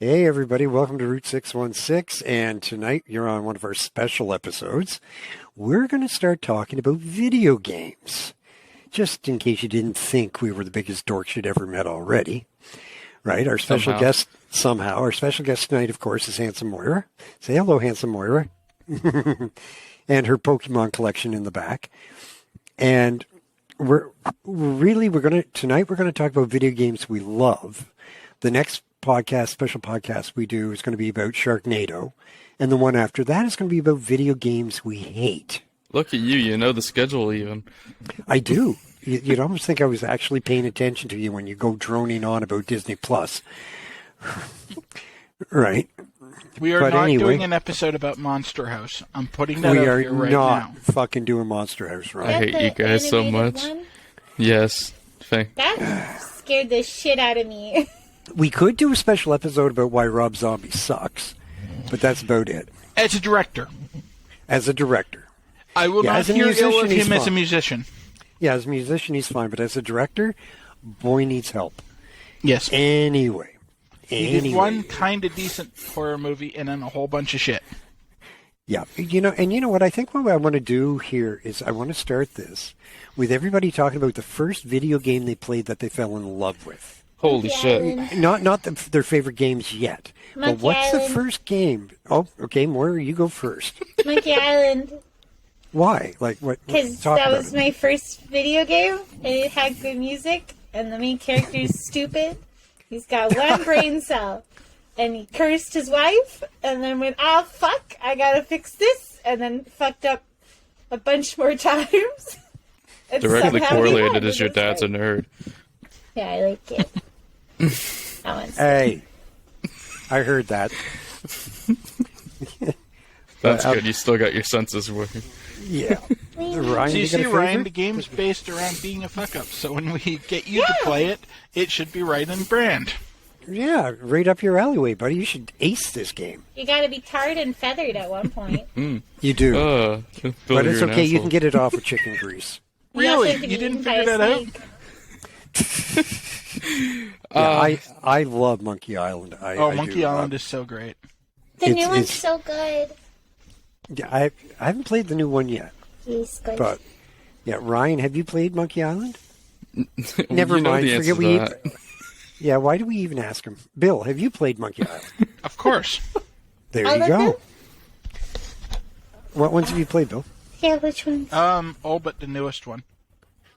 Hey everybody, welcome to Route 616, and tonight you're on one of our special episodes. We're going to start talking about video games, just in case you didn't think we were the biggest dorks you'd ever met already. Right, our special guest tonight, of course, is HandsomeMoira. Say hello, HandsomeMoira. And her Pokemon collection in the back. And tonight we're going to talk about video games we love. The next special podcast we do is going to be about Sharknado, and the one after that is going to be about video games we hate. Look at you, you know the schedule even. I do. You'd almost think I was actually paying attention to you when you go droning on about Disney Plus. Right. We are not doing an episode about Monster House. I'm putting that up here right now. We are not fucking doing Monster House, right? I hate you guys so much. One? Yes. That scared the shit out of me. We could do a special episode about why Rob Zombie sucks, but that's about it. As a director. I will not hear ill of him as a musician. Yeah, as a musician, he's fine, but as a director, boy needs help. Yes. Anyway. He did one kind of decent horror movie and then a whole bunch of shit. Yeah. You know what? I think what I want to do here is I want to start this with everybody talking about the first video game they played that they fell in love with. Holy shit. Not their favorite games yet. Monkey but what's Island. the first game? Oh, okay, Moira, you go first. Monkey Island. Why? Like what? Because that was my first video game, and it had good music, and the main character is stupid. He's got one brain cell, and he cursed his wife, and then went, "Oh fuck, I gotta fix this," and then fucked up a bunch more times. And Directly somehow he correlated won. as your dad's a nerd. Yeah, I like it. That one's Hey, I heard that. That's good, you still got your senses working. Yeah. Ryan, So you see, got a Ryan, favorite? the game's based around being a fuck-up, so when we get you to play it, it should be right in brand. Yeah, right up your alleyway, buddy. You should ace this game. You gotta be tarred and feathered at one point. You do. Bill, but it's you're an okay. You asshole. can get it off with chicken grease. Really? also can You be didn't eaten by figure a that out? snake. Yeah, I love Monkey Island. Monkey Island is so great. The new It's- one's it's- so good. Yeah, I haven't played the new one yet, He's good. but yeah, Ryan, have you played Monkey Island? Well, Never you know mind. the answer Forget to we. that. Yeah, why do we even ask him? Bill, have you played Monkey Island? Of course. There All you of go. them? What ones have you played, Bill? Yeah, which one? All but the newest one.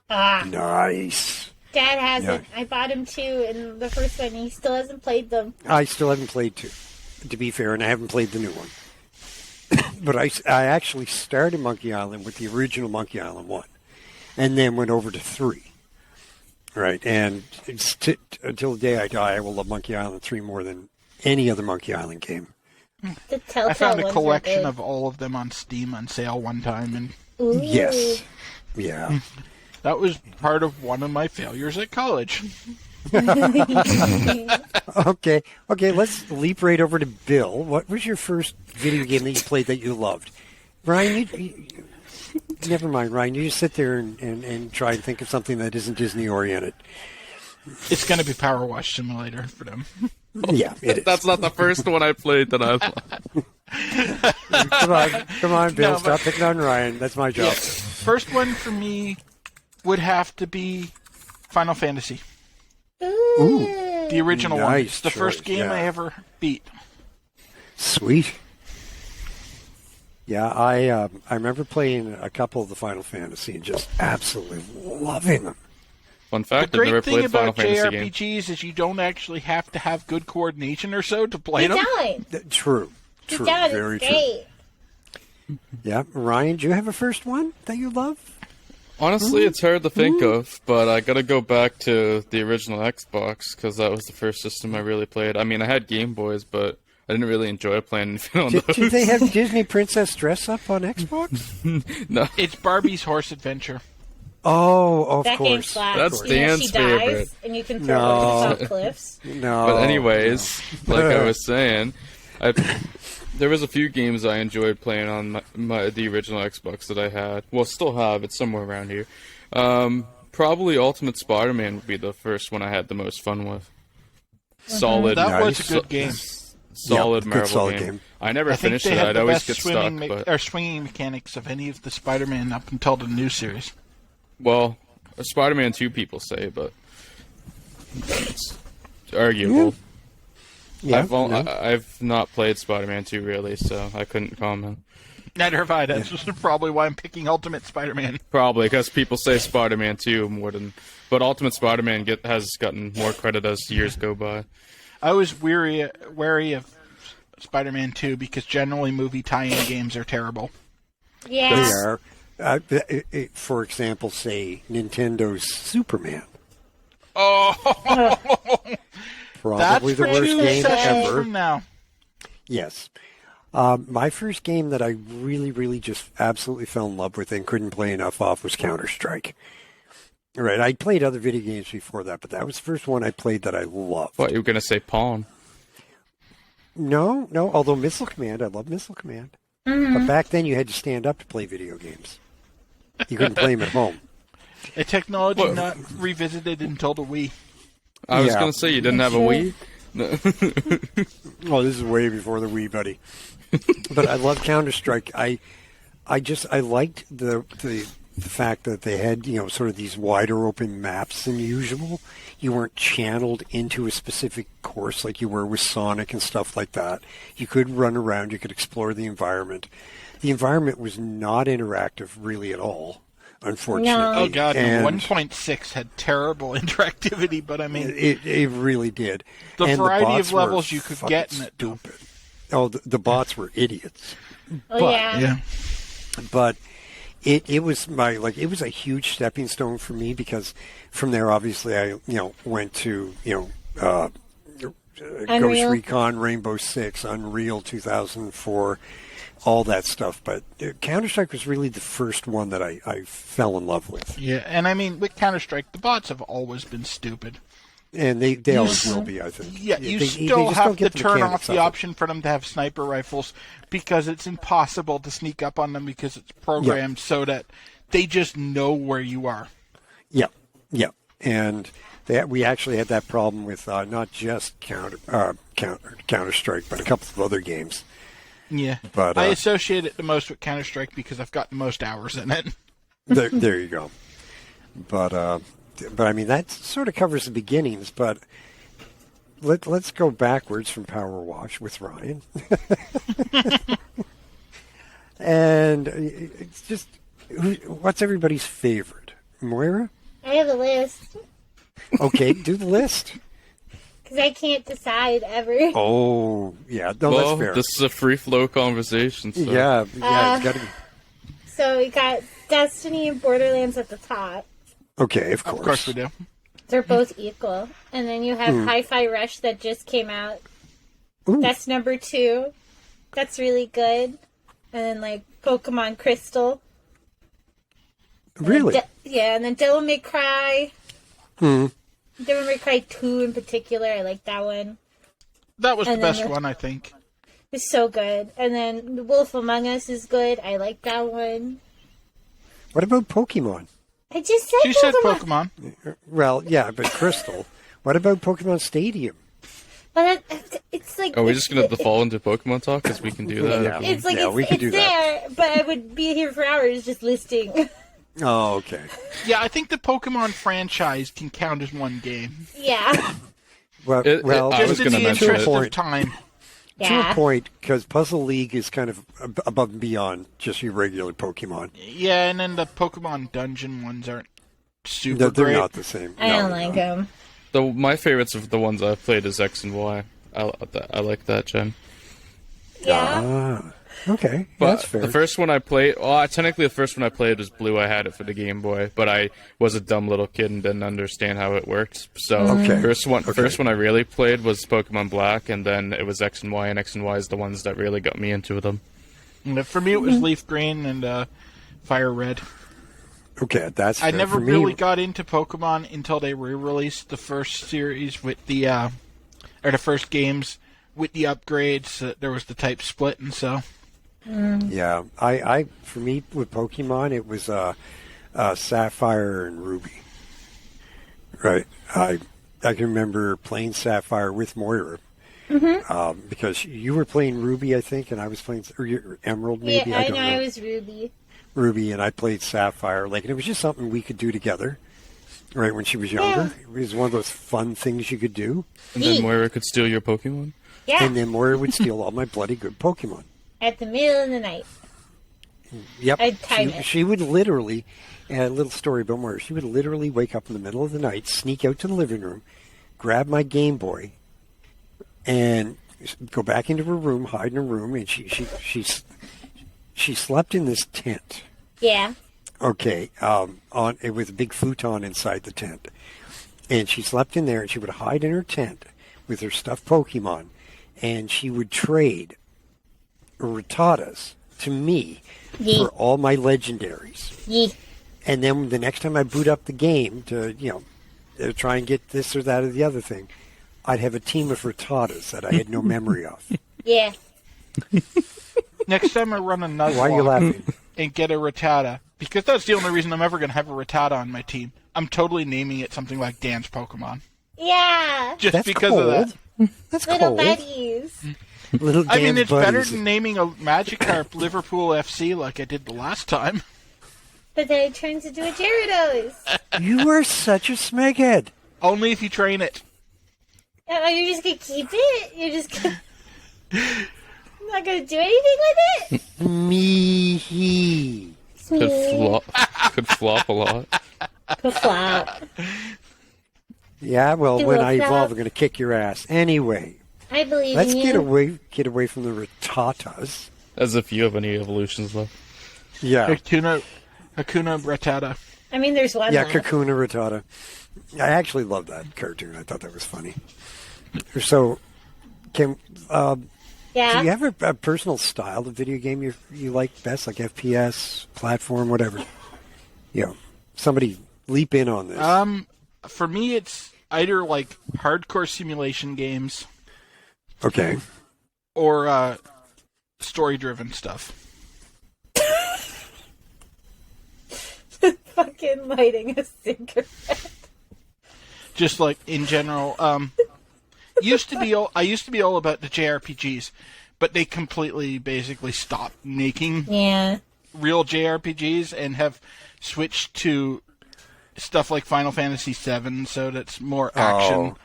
Nice. Dad hasn't. Yeah. I bought him two, and the first one, he still hasn't played them. I still haven't played two, to be fair, and I haven't played the new one. But I actually started Monkey Island with the original Monkey Island 1, and then went over to 3. Right, and until the day I die, I will love Monkey Island 3 more than any other Monkey Island game. The Telltale I found a ones collection are of all of them on Steam on sale one time, and good. Ooh. Yes. Yeah. that was part of one of my failures at college. Okay, let's leap right over to Bill. What was your first video game that you played that you loved? Ryan, you never mind, Ryan. You just sit there and try and think of something that isn't Disney-oriented. It's going to be Power Wash Simulator for them. Yeah, it is. That's not the first one I played that I Come on, Bill. No, Stop picking on Ryan. That's my job. First one for me would have to be Final Fantasy. Ooh. The original one. Nice It's the first choice, game yeah. I ever beat. Sweet. Yeah, I remember playing a couple of the Final Fantasy and just absolutely loving them. Fun The fact, I've never great thing played Final about Fantasy game. JRPGs is you don't actually have to have good coordination or so to play You them. don't. True. You True. don't. Very It's true. great. Yeah, Ryan, do you have a first one that you love? Honestly, it's hard to think of, but I gotta go back to the original Xbox, because that was the first system I really played. I mean, I had Game Boys, but I didn't really enjoy playing anything on Did those. they have Disney Princess dress up on Xbox? No. It's Barbie's Horse Adventure. Oh, of That game course. slaps. That's You know, Dan's she favorite. dies, and you can throw her No. off cliffs. No. But anyways, like I was saying, there was a few games I enjoyed playing on the original Xbox that I had. Well, still have. It's somewhere around here. Probably Ultimate Spider-Man would be the first one I had the most fun with. solid. That was Nice. a good game. Solid good Marvel solid game. game. I never I think finished they it. had I'd the always best get stuck. But swinging mechanics of any of the Spider-Man up until the new series. well, Spider-Man 2 people say, but it's arguable. Yeah, I've not played Spider-Man 2 really, so I couldn't comment. Neither have I. That's probably why I'm picking Ultimate Spider-Man. Probably because people say Spider-Man 2 more than, but Ultimate Spider-Man has gotten more credit as years go by. I was wary of Spider-Man 2 because generally movie tie-in games are terrible. they Yeah. are. For example, say Nintendo's Superman. Oh, Probably that's the for worst 2 game sessions ever. from now. Yes. My first game that I really, really just absolutely fell in love with and couldn't play enough off was Counter-Strike. Right, I played other video games before that, but that was the first one I played that I loved. What, you were going to say Pawn? No, although Missile Command, I love Missile Command. But back then you had to stand up to play video games. You couldn't play them at home. A technology What? not revisited until the Wii. I was Yeah. going to say you didn't have a Wii? No. Oh, this is way before the Wii, buddy. But I love Counter-Strike. I liked the fact that they had, sort of these wider open maps than usual. You weren't channeled into a specific course like you were with Sonic and stuff like that. You could run around, you could explore the environment. The environment was not interactive really at all, unfortunately. No. Oh god, And 1.6 had terrible interactivity, but I mean, it really did. The And variety bots of levels were you could fucking get in it, though. Stupid. Oh, the bots were idiots. Oh, But- yeah. But it was it was a huge stepping stone for me because from there obviously I went to Ghost Unreal. Recon, Rainbow Six, Unreal 2004, all that stuff. But Counter-Strike was really the first one that I fell in love with, Yeah, and I mean, with Counter-Strike, the bots have always been stupid. and they always will be. I think. Yeah, you They still just have don't to get the turn off mechanics the of it. option for them to have sniper rifles because it's impossible to sneak up on them because it's programmed so that they just know where you are. Yeah, and we actually had that problem with not just Counter-Strike, but a couple of other games. Yeah, But, I associate it the most with Counter-Strike because I've got the most hours in it. There you go. But I mean that sort of covers the beginnings. But let's go backwards from Power Wash with Ryan, and it's just what's everybody's favorite? Moira? I have a list Okay, do the list. because I can't decide ever. Oh yeah, no, Well, that's fair. this is a free flow conversation. So. Yeah, it's got to be. So we got Destiny and Borderlands at the top. Okay, of course. Of course we do. They're both equal. And then you have Hi-Fi Rush that just came out. Ooh. That's number 2. That's really good. And then Pokemon Crystal. Really? Yeah, and then Devil May Cry. Devil May Cry 2 in particular. I like that one. That was the And then best one, I think. It's so good. And then The Wolf Among Us is good. I like that one. What about Pokemon? I just said She said Pokemon. Pokemon. Well, yeah, but Crystal. What about Pokemon Stadium? But it's Are we just going to default into Pokemon talk? Because we can do that. Yeah. It's like Yeah, we can it's do that. there, but I would be here for hours just listing. Oh, okay. Yeah, I think the Pokemon franchise can count as one game. Yeah. Well, I was Just in gonna the mention interest it. of time. to a Yeah. point, because Puzzle League is kind of above and beyond just your regular Pokemon. Yeah, and then the Pokemon dungeon ones aren't super They're great. not the same. I No, don't they're like not. them. My favorites of the ones I've played is X and Y. I like that gen. Yeah. Ah, okay. But That's fair. the first one I played, technically the first one I played was Blue. I had it for the Game Boy, but I was a dumb little kid and didn't understand how it worked. So Okay. first one I really played was Pokemon Black, and then it was X and Y, and X and Y is the ones that really got me into them. And for me, it was Leaf Green and Fire Red. Okay, that's I fair. never For me, really got into Pokemon until they re-released the first series with the, or the first games with the upgrades. There was the type split, and so. Yeah, I for me with Pokemon, it was Sapphire and Ruby. Right. I can remember playing Sapphire with Moira. Because you were playing Ruby, I think, and I was playing or Emerald, maybe. Yeah, I don't know know. I was Ruby. Ruby, and I played Sapphire. Like, and it was just something we could do together, right? When she was younger, it was one of those fun things you could do. And then Moira could steal your Pokemon. Yeah, And then Moira would steal all my bloody good Pokemon. at the middle of the night. Yep, I'd time it. she would literally. And a little story about Moira. She would literally wake up in the middle of the night, sneak out to the living room, grab my Game Boy, and go back into her room, hide in her room, and she slept in this tent. Yeah. Okay, on it with a big futon inside the tent, and she slept in there, and she would hide in her tent with her stuffed Pokemon, and she would trade Rattatas to me for all my legendaries. Yee. And then the next time I boot up the game to try and get this or that or the other thing, I'd have a team of Rattatas that I had no memory of. Yeah. Next time I run a Nuzlocke Why are you laughing? and get a Rattata, because that's the only reason I'm ever going to have a Rattata on my team, I'm totally naming it something like Dan's Pokemon. Yeah. Just That's because cold. of that. That's Little cold. buddies. Little I mean, Dan's it's better buddies. than naming a Magikarp Liverpool FC like I did the last time. But then it turns into a Gyarados. You are such a smeghead. Only if you train it. Oh, you're just gonna keep it? You're just gonna... not gonna do anything with it? Me. Could flop a lot. Flop. Yeah, well, Do when a I flop. evolve, I'm going to kick your ass. Anyway, I believe let's in you. get away from the Rattatas. As if you have any evolutions left. Yeah. Hakuna Rattata. I mean, there's one Yeah, left. Kakuna Rattata. I actually love that cartoon. I thought that was funny. So, do Yeah. you have a personal style of video game you like best, like FPS, platform, whatever? Somebody leap in on this. For me, it's either like hardcore simulation games Okay. or story-driven stuff. Fucking lighting a cigarette. Just like in general. I used to be all about the JRPGs, but they completely basically stopped making Yeah. real JRPGs and have switched to stuff like Final Fantasy VII, so that's more action. Oh.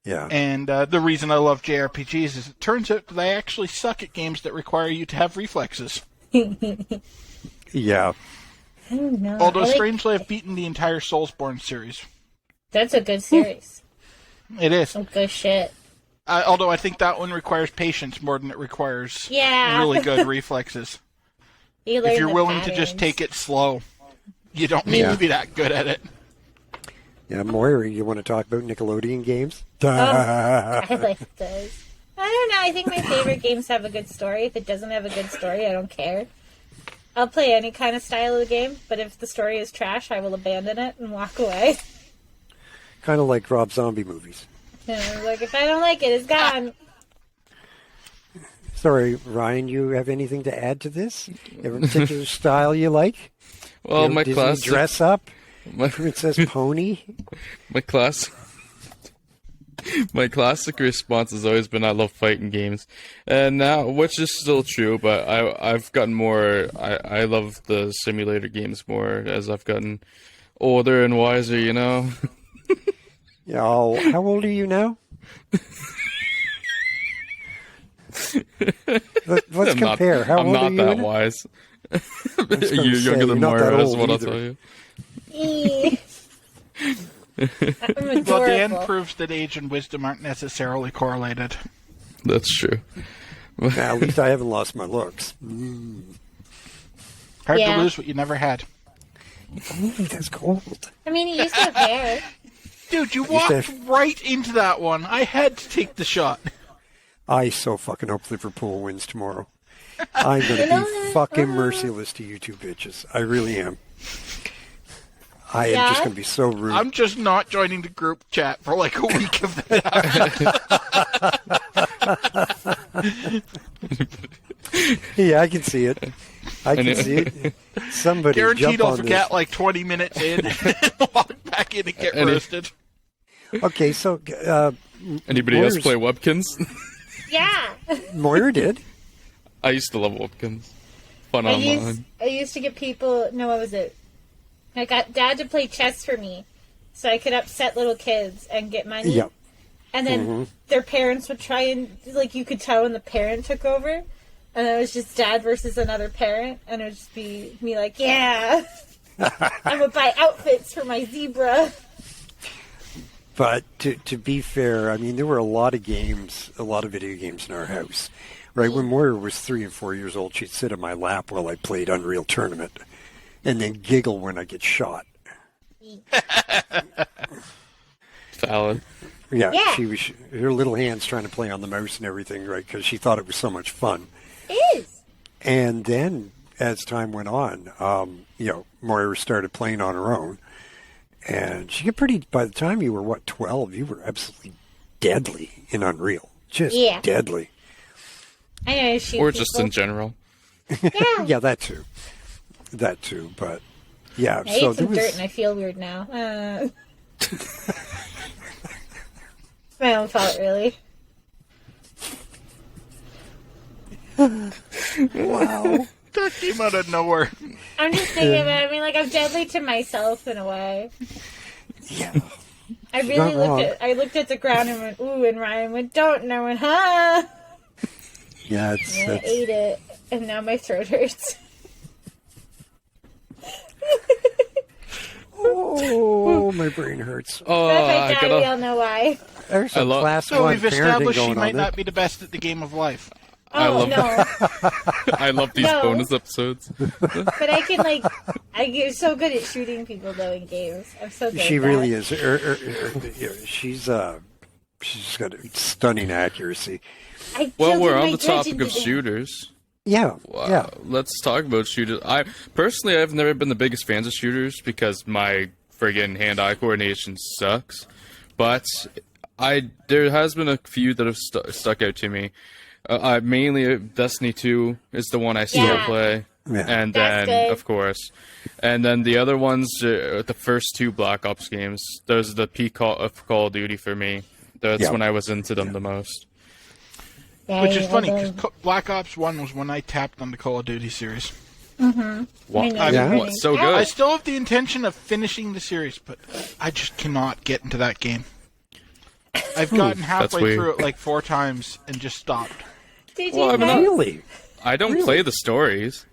Yeah. And the reason I love JRPGs is it turns out that I actually suck at games that require you to have reflexes. Yeah. I don't know. Although, I like- strangely, I've beaten the entire Soulsborne series. That's a good series. It is. Some good shit. Although I think that one requires patience more than it requires Yeah. really good reflexes. You learn If you're the willing to just patterns. take it slow, you don't need to be that good at it. Yeah, Moira, you want to talk about Nickelodeon games? I like those. I don't know. I think my favorite games have a good story. If it doesn't have a good story, I don't care. I'll play any kind of style of the game, but if the story is trash, I will abandon it and walk away. Kind of like Rob Zombie movies. Like, if I don't like it, it's gone. Sorry, Ryan, you have anything to add to this? You have a particular style you like? Well, my Disney classic, dress up? my, Princess Pony? my class, my classic response has always been I love fighting games, and now, which is still true, but I've gotten more. I love the simulator games more as I've gotten older and wiser. You know. Yeah, how old are you now? Let's compare. How I'm old not are you? that now? wise. gonna You're say, younger than you're not that Moira, is old what I'll either. tell you. I'm adorable. Well, Dan proves that age and wisdom aren't necessarily correlated. That's true. Nah, at least I haven't lost my looks. Hard Yeah. to lose what you never had. Ooh, that's cold. I mean, you used to have hair. Dude, you to walked have- right into that one. I had to take the shot. I so fucking hope Liverpool wins tomorrow. I'm going to know be what? fucking merciless to you two bitches. I really am. I am Yeah? just going to be so rude. I'm just not joining the group chat for like a week of that. Yeah, I can see it. I can see it. Somebody Guaranteed jump I'll on forget this. like 20 minutes in and walk back in and get And it- roasted. Okay, so Anybody else Moira's- play Webkins? Yeah. Moira did. I used to love Webkins. Fun I online. used to get people. No, what was it? I got Dad to play chess for me, so I could upset little kids and get money. Yep. And then their parents would try and you could tell when the parent took over, and it was just Dad versus another parent, and it would just be me like, yeah, I would buy outfits for my zebra. But to be fair, I mean, there were a lot of video games in our house. Right, when Moira was 3 and 4 years old, she'd sit on my lap while I played Unreal Tournament, and then giggle when I get shot. Valid. Yeah, Yeah. she was her little hands trying to play on the mouse and everything, right? Because she thought it was so much fun. It is. And then, as time went on, Moira started playing on her own, and she got pretty. By the time you were 12, you were absolutely deadly in Unreal, just deadly. I know she. Or just in general. Yeah. Yeah, that too. But yeah, I so ate there some dirt was. and I feel weird now. It's my own fault, really. Wow. That came out of nowhere. I'm just thinking about it. I mean, I'm deadly to myself in a way. Yeah. I Not really wrong. I looked at the ground and went, ooh, and Ryan went, don't know, and huh? Yeah, And I ate it, and now my throat hurts. oh, my brain hurts. Oh, But if I I die, we gotta. all know why. There's some class So one we've parenting established she going might on there. not be the best at the game of life. I Oh, love no. I love these No. bonus episodes. But I can, I get so good at shooting people, though, in games. I'm so good She at really that. is. She's got stunning accuracy. I Well, killed we're my on the topic judge of shooters. Yeah, Wow. yeah. Let's talk about shooters. I've never been the biggest fans of shooters because my friggin' hand-eye coordination sucks. But there has been a few that have stuck out to me. Mainly Destiny 2 is the one I still Yeah. play. Yeah. And That's then, good. of course. And then the other ones, the first 2 Black Ops games, those are the peak of Call of Duty for me. That's Yeah. when I was into them the most. Yeah, Which is I funny, don't- because Black Ops 1 was when I tapped on the Call of Duty series. Wow. I know, Yeah. you're What, so winning. I good. still have the intention of finishing the series, but I just cannot get into that game. I've gotten halfway weird. through it like 4 times and just stopped. Did you Well, I'm guys, not- Really? I don't play the stories.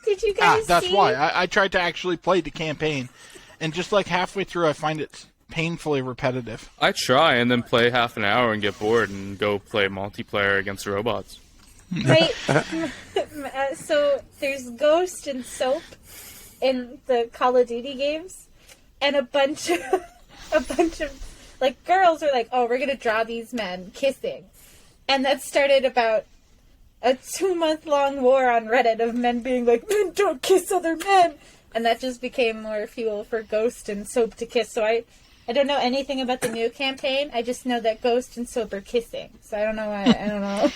did you guys That's see? why. I tried to actually play the campaign, and just like halfway through, I find it painfully repetitive. I try and then play half an hour and get bored and go play multiplayer against robots. Right. So there's Ghost and Soap in the Call of Duty games, and a bunch of girls are like, "Oh, we're gonna draw these men kissing," and that started about a 2-month-long war on Reddit of men being like, "Men don't kiss other men," and that just became more fuel for Ghost and Soap to kiss. So I don't know anything about the new campaign. I just know that Ghost and Soap are kissing. So I don't know why. I don't know.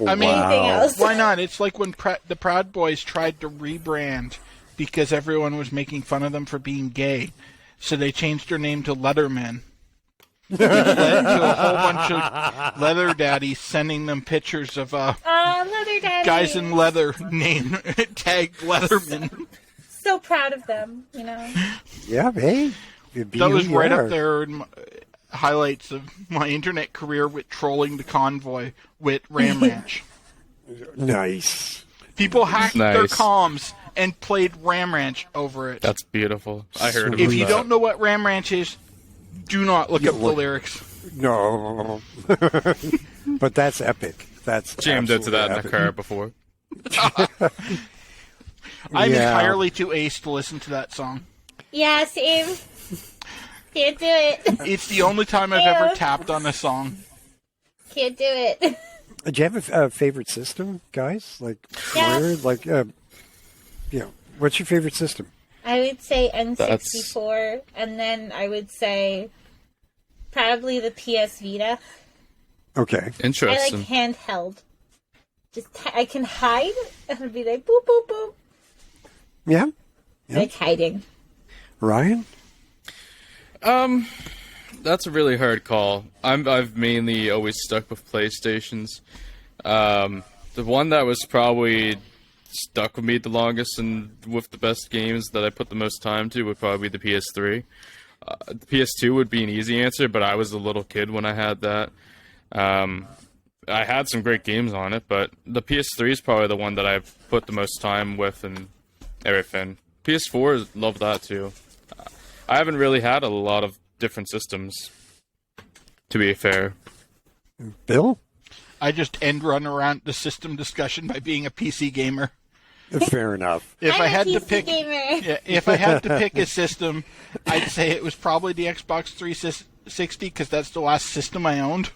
I mean, Anything else? why not? It's like when the Proud Boys tried to rebrand because everyone was making fun of them for being gay. So they changed their name to Leathermen. Which led to a whole bunch of leather daddies sending them pictures of Leather Daddy. guys in leather named tagged Leathermen. So proud of them, you know. Yeah, hey. You be That who was you right are. up there in highlights of my internet career with trolling the convoy with Ram Ranch. Nice. People hacked their Nice. comms and played Ram Ranch over it. That's beautiful. I heard about If you that. don't know what Ram Ranch is, do not look up the lyrics. No. But that's epic. That's jammed into that in a absolutely car epic. before. I'm Yeah. entirely too ace to listen to that song. Yeah, same. Can't do it. It's the only time I've ever Ew. tapped on a song. Can't do it. Do you have a favorite system, guys? Like, Yeah. Moira? What's your favorite system? I would say N64, and then I would say probably the PS Vita. Okay. I like Interesting. handheld. I can hide, and it'd be like boop boop boop. Yeah. I like hiding. Ryan? That's a really hard call. I've mainly always stuck with PlayStations. The one that was probably stuck with me the longest and with the best games that I put the most time to would probably be the PS3. The PS2 would be an easy answer, but I was a little kid when I had that. I had some great games on it, but the PS3 is probably the one that I've put the most time with and everything. PS4, love that too. I haven't really had a lot of different systems, to be fair. Bill? I just end run around the system discussion by being a PC gamer. Fair enough. If I'm I a had to PC pick, gamer. yeah, if I had to pick a system, I'd say it was probably the Xbox 360 because that's the last system I owned.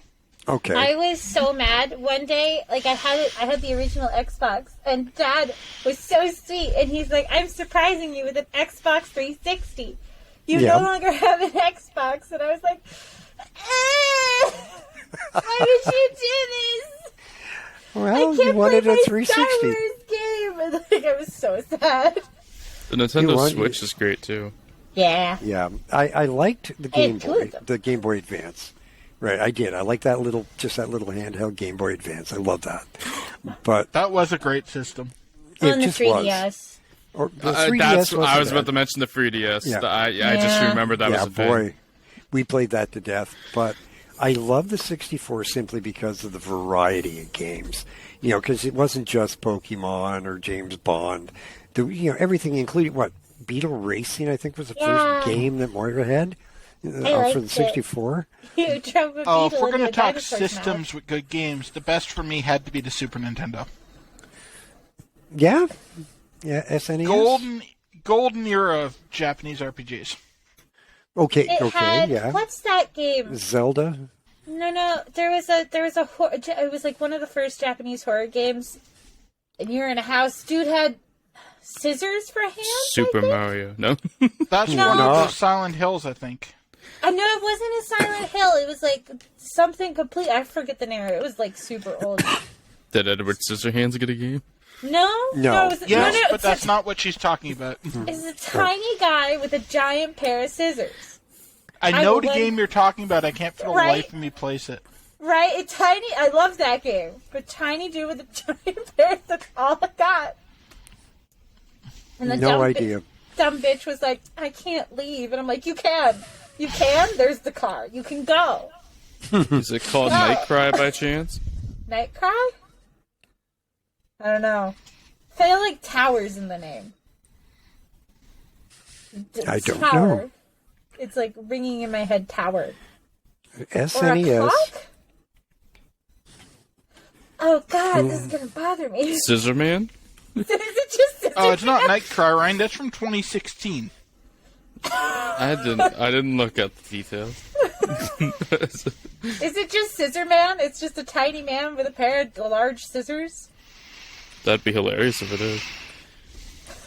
Okay. I was so mad one day. Like I had the original Xbox, and Dad was so sweet, and he's like, "I'm surprising you with an Xbox 360. You Yeah. no longer have an Xbox." And I was like, "Why did you do this? Well, I you can't wanted play a my 360. Star Wars game." And like, I was so sad. The Nintendo want- Switch is great too. Yeah. Yeah, I liked the I had Game two Boy, of them. the Game Boy Advance. Right, I did. I like that little handheld Game Boy Advance. I love that. But That was a great system. it On the just 3DS. was. Or the 3DS That's I wasn't was about bad. to mention the 3DS. Yeah. I just Yeah. remember that was Yeah, a thing. boy, we played that to death. But I love the 64 simply because of the variety of games. You know, because it wasn't just Pokemon or James Bond. Everything including Beetle Racing. I think was the Yeah. first game that Moira had for liked the it. 64. You drove a Oh, if beetle we're going into to a talk dinosaur's mouth. systems with good games, the best for me had to be the Super Nintendo. Yeah, SNES. Golden era of Japanese RPGs. Okay, It had yeah. what's that game? Zelda. No. There was a it was like one of the first Japanese horror games. And you're in a house. Dude had scissors for hands. Super I think? Mario. No. That's No. one of those Silent Hills, I think. I know it wasn't a Silent Hill. It was like something complete. I forget the name. It was like super old. Did Edward Scissorhands get a game? No. No. It was, Yes, no, but it's that's not what she's talking about. It's a tiny guy with a giant pair of scissors. I know the would- game you're talking about. I can't for the Right? life of me place it. Right? A tiny. I love that game. But tiny dude with a giant pair. That's all I got. And the No dumb idea. Dumb bitch was like, "I can't leave," and I'm like, "You can. You can. There's the car. You can go." Is it called No. Nightcry by chance? Nightcry? I don't know. I feel like Tower's in the name. I don't Tower. know. It's like ringing in my head, Tower. Or a SNES. clock? Oh God, this is gonna bother me. Is Scissorman? it just? Oh, it's not Nightcry, Ryan. That's from 2016. I didn't look at the details. Is it just Scissor Man? It's just a tiny man with a pair of large scissors. That'd be hilarious if it is.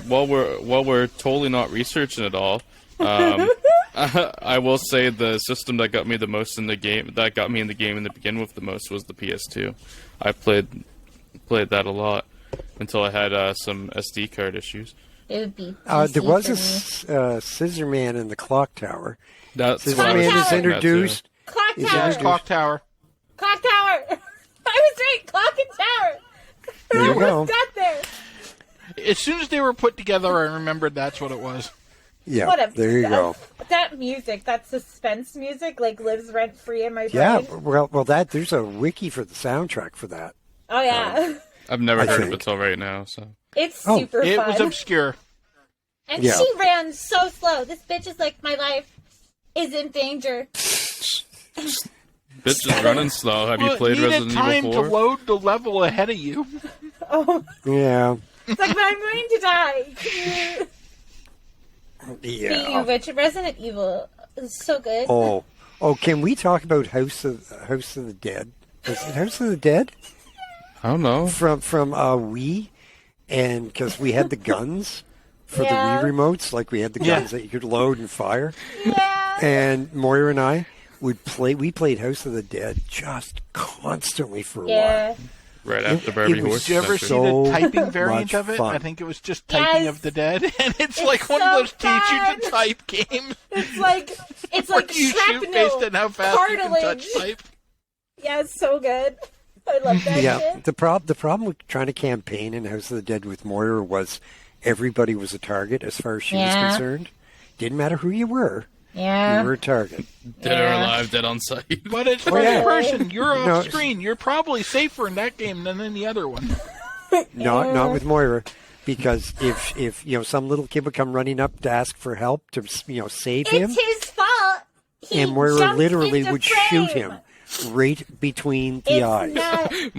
While we're totally not researching it all, I will say the system that got me the most in the game, that got me in the game in the begin with the most, was the PS2. I played that a lot until I had some SD card issues. It would be. There PC was for me. a Scissor Man in the Clock Tower. That's Scissor what I was Man is thinking that too. introduced. Clock Is Tower. it- Clock Tower. Clock Tower. I was right. Clock and Tower. There you I go. almost got there. As soon as they were put together, I remembered that's what it was. Yeah, What a there you go. That music, that suspense music, like lives rent free in my brain. Yeah, well, there's a wiki for the soundtrack for that. Oh yeah, I've never I heard of think. it till right now. So it's Oh, super It fun. was obscure. And Yeah. she ran so slow. This bitch is like, my life is in danger. bitch is running slow. Have you Well, played it needed Resident time Evil to 4? load the level ahead of you. Oh, Yeah, it's like, but I'm going to die. Speaking yeah. of which, Resident Evil is so good. Oh, can we talk about House of the Dead? Is it House of the Dead I don't know. from Wii? And because we had the guns for Yeah. the Wii remotes, like we had the Yeah. guns that you could load and fire. Yeah. And Moira and I we played House of the Dead just constantly for a Yeah. while. right after it Barbie was Horse Did you ever see Adventure. so the typing variant much of it? fun. I think it was just typing Yes. of the dead, and it's like It's one of so those teach you fun. to type games. It's like Where you shoot shrapnel, based on how fast you can cartilage. touch type. Yeah, it's so good. I love that Yeah, shit. the problem with trying to campaign in House of the Dead with Moira was everybody was a target as far as she was Yeah. concerned. Didn't matter who you were Yeah. a target. Dead or alive, dead on sight. But it's first yeah. person. You're off No. screen. You're probably safer in that game than in the other one. Not with Moira, because if some little kid would come running up to ask for help to save him, It's his fault. He and Moira jumped literally into would frame. shoot him right between the It's eyes. not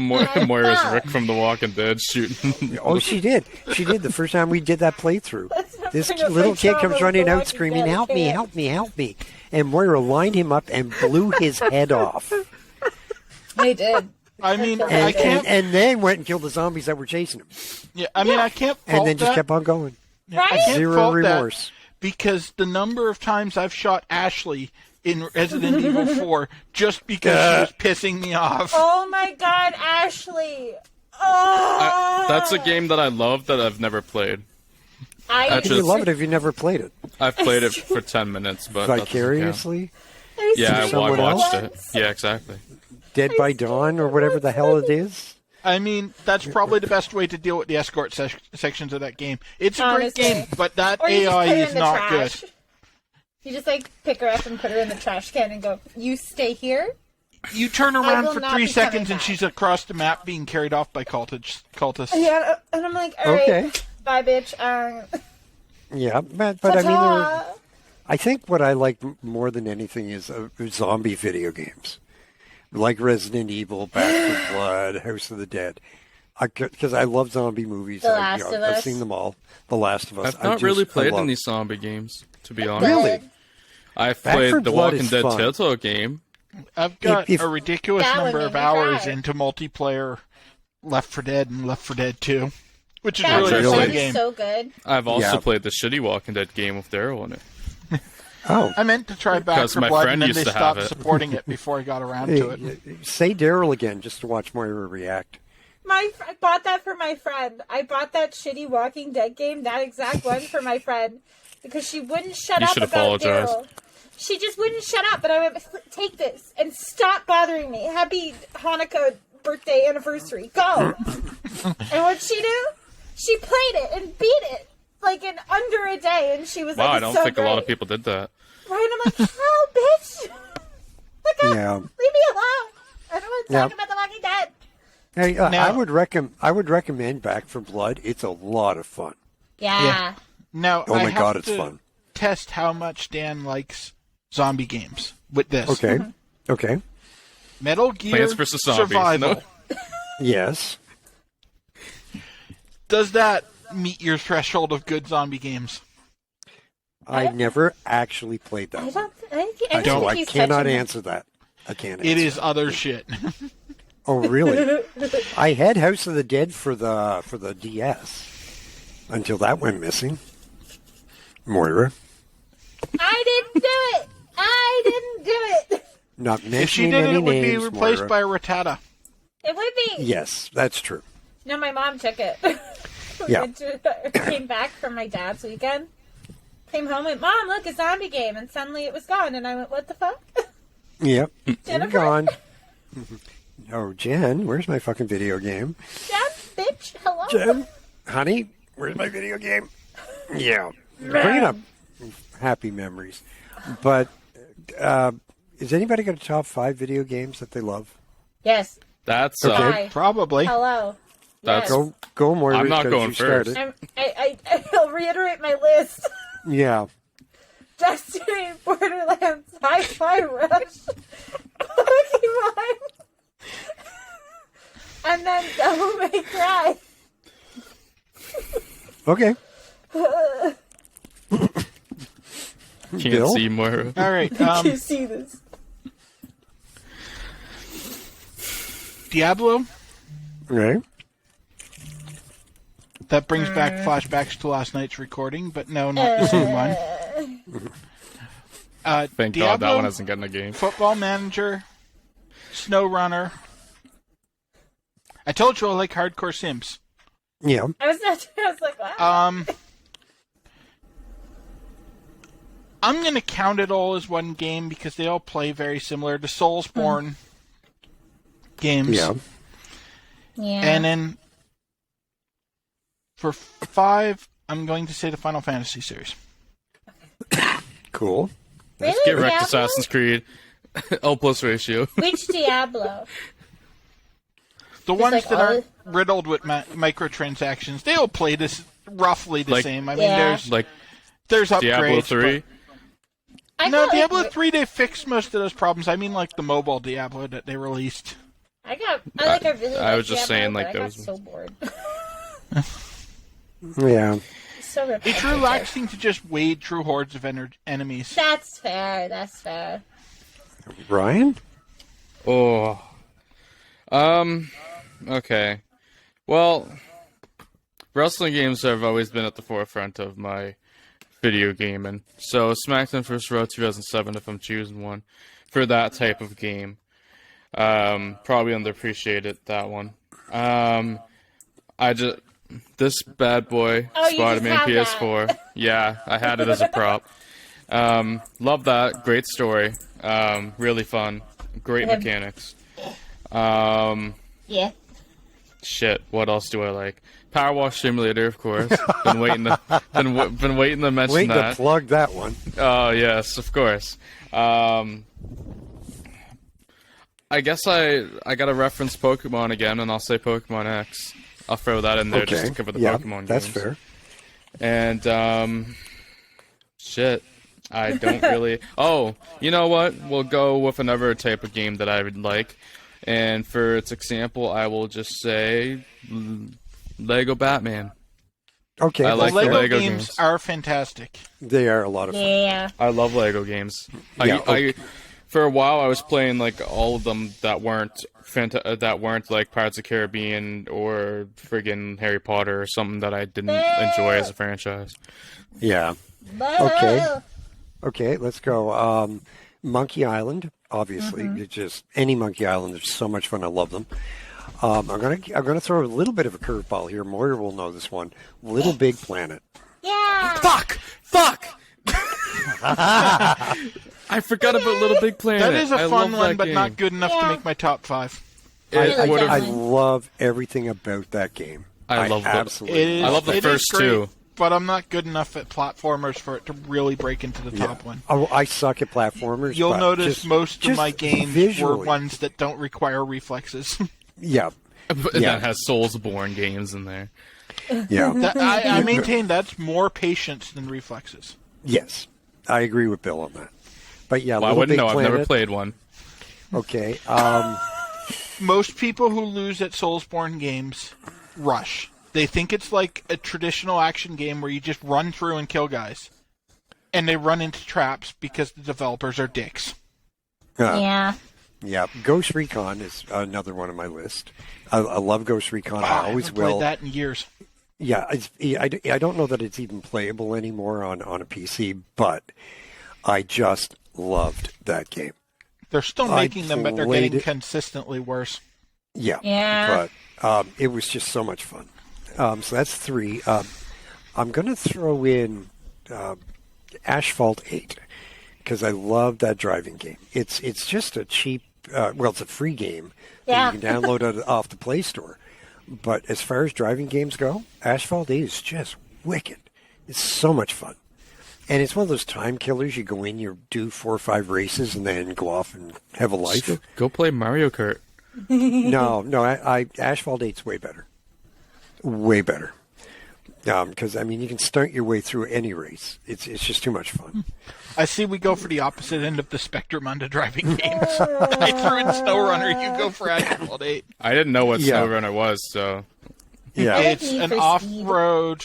Moira's fault. Rick from The Walking Dead shooting. Oh, she did. She did the first time we did that playthrough. Let's not This bring up little my kid trauma comes with running The out Walking screaming, Dead. "Help me, Can't. help me, help me." And Moira lined him up and blew his head off. I did. I mean, And- I And, can't. and then went and killed the zombies that were chasing him. Yeah, I mean, I can't fault And then just that. kept on going. Yeah, I Right? can't Zero fault that remorse. because the number of times I've shot Ashley in Resident Evil 4 just because she was pissing me off. Oh my God, Ashley! Oh, That's a game that I love that I've never played. I That's You just- love it if you never played it. I've played it for 10 minutes, but that doesn't count. Vicariously, Yeah, I someone watched else? it. Yeah, exactly. Dead by Dawn or whatever the hell it is. I mean, that's probably the best way to deal with the escort sections of that game. It's a Honestly. great game, but that Or you just AI put her is in the not trash. good. You just pick her up and put her in the trash can and go, "You stay here." You turn I around will for not 3 be coming seconds and back. she's across the map being carried off by cultists. Yeah, and I'm like, "All right, Okay. bye, bitch." Yeah, but I mean, Ta-ta. I think what I like more than anything is zombie video games, like Resident Evil, Back 4 Blood, House of the Dead. Because I love zombie movies. The Last of I've Us. seen them all. The Last of Us. I've not really played love- any zombie games, to be honest. Really? I've Back played 4 the Blood Walking is Dead fun. Telltale game. I've got If- a ridiculous That one number made of me hours cry. into multiplayer Left 4 Dead and Left 4 Dead 2, which is That really a Really? fun is game. so good. I've also Yeah. played the shitty Walking Dead game with Daryl in it. Oh, I meant to try Back Because 4 my Blood, friend and then used they to have stopped it. supporting it before I got around to it. say Daryl again just to watch Moira react. I bought that for my friend. I bought that shitty Walking Dead game, that exact one, for my friend because she wouldn't shut You up should about apologize. Daryl. She just wouldn't shut up, but I went, "Take this and stop bothering me. Happy Hanukkah birthday anniversary. Go." And what'd she do? She played it and beat it in under a day, and she was Wow, like, I don't "It's so think a lot great." of people did that. Right? I'm like, "Hell, bitch! Yeah. Leave me alone. I don't want to talk Yeah. about The Walking Dead." Hey, Now- I would recommend Back 4 Blood. It's a lot of fun. Yeah. Now, Oh I my have God, it's to fun. test how much Dan likes zombie games with this. Okay. Okay. Metal Gear Plants vs. Zombies, Survival. no? Yes. Does that meet your threshold of good zombie games? I never actually played that. I one. don't. I So don't I think he's cannot touching it. answer that. I can't. It answer. is other shit. Oh, really? I had House of the Dead for the DS until that went missing. Moira, I didn't do it. I didn't do it. not mentioning If she did any it would be names, replaced Moira. by a Rattata. It would be. Yes, that's true. No, my mom took it. Yeah. Came back from my dad's weekend. Came home and went, "Mom, look, a zombie game," and suddenly it was gone. And I went, "What the fuck?" Yep, you're Jennifer? gone. Oh, Jen, where's my fucking video game? Dad, bitch, hello. Jen, honey, where's my video game? Yeah, bringing up happy memories. But is anybody got a top 5 video games that they love? Yes. That's Hi. Probably. Hello. That's- Yes. Go, Moira. I'm not because going you first. started. I'll reiterate my list. Yeah. Destiny, Borderlands, Hi-Fi Rush, Pokemon, and then Devil May Cry. Okay. can't Bill? see Moira. All right. You see this? Diablo. Right. That brings back flashbacks to last night's recording, but no, not the same one. Thank Diablo, God that one hasn't gotten a game. Football Manager, SnowRunner. I told you I like hardcore Sims. Yeah. I was like, wow. I'm going to count it all as one game because they all play very similar to Soulsborne games. Yeah. Yeah. And then for 5, I'm going to say the Final Fantasy series. Cool. Really? Get wrecked, Diablo? Assassin's Creed. L plus ratio. Which Diablo? The ones like that all- aren't riddled with microtransactions, they all play this roughly the Like- same. I mean, Yeah. Like there's upgrades. Diablo 3. I No, got, Diablo like, 3, they fixed most of those problems. I mean, like the mobile Diablo that they released. I really I was liked just Diablo, saying, but like, I those got so bored. Yeah. So It's repetitive. relaxing to just wade through hordes of enemies. That's fair. That's fair. Ryan? Oh. Okay. Well, wrestling games have always been at the forefront of my video gaming. So SmackDown First Row 2007, if I'm choosing one, for that type of game. Probably underappreciated, that one. This bad boy Oh, you spotted me on just have PS4. Yeah, I had it as a prop. Love that. Great story. Really fun. Great mechanics. Yeah. Shit. What else do I like? Power Wash Simulator, of course. Been waiting to mention Wait that. to plug that one. Oh yes, of course. I guess I gotta reference Pokemon again, and I'll say Pokemon X. I'll throw that in there just to cover the Pokemon that's games. fair. And shit, I don't really. Oh, you know what? We'll go with another type of game that I would like, and for its example, I will just say Lego Batman. Okay. I like that's the Lego fair. Lego games games. are fantastic. They are a lot of fun. Yeah. I love Lego games. Yeah, I for a while I was playing like all of them that weren't like Pirates of the Caribbean or friggin' Harry Potter or something that I didn't enjoy as a franchise. Yeah. Okay. Okay, let's go. Monkey Island, obviously. It's just any Monkey Island is so much fun. I love them. I'm gonna throw a little bit of a curveball here. Moira will know this one. Little Big Planet. Yeah. Fuck! I forgot about Little Big Planet. That is a I fun love one, that but game. not good enough to Yeah. make my top 5. It I would've- I Definitely. love everything about that game. I love the- absolutely. It is, I love the it is first great, two. but I'm not good enough at platformers for it to really break into the top one. Oh, I suck at platformers. You'll but notice just- most of just my games visually. were ones that don't require reflexes. Yeah, And Yeah. that has Soulsborne games in there. yeah. I maintain that's more patience than reflexes. Yes, I agree with Bill on that. But yeah, Well, I Little wouldn't Big know. I've Planet. never played one. Okay. Most people who lose at Soulsborne games rush. They think it's like a traditional action game where you just run through and kill guys. And they run into traps because the developers are dicks. Yeah. Yeah, Ghost Recon is another one on my list. I love Ghost Recon. I I always haven't played will. that in years. Yeah, I don't know that it's even playable anymore on a PC, but I just loved that game. They're still I making them, but they're played getting it. consistently worse. Yeah, Yeah. but it was just so much fun. So that's 3. I'm going to throw in Asphalt 8 because I love that driving game. It's just a cheap, it's a free game Yeah. that you can download it off the Play Store. But as far as driving games go, Asphalt 8 is just wicked. It's so much fun. And it's one of those time killers. You go in, you do 4 or 5 races, and then go off and have a life. Go play Mario Kart. No, Asphalt 8's way better. Way better. Because, you can start your way through any race. It's just too much fun. I see we go for the opposite end of the spectrum on the driving games. I threw in SnowRunner, you go for Asphalt 8. I didn't know what Yeah. SnowRunner was, so Yeah. It's Need an for Speed. off-road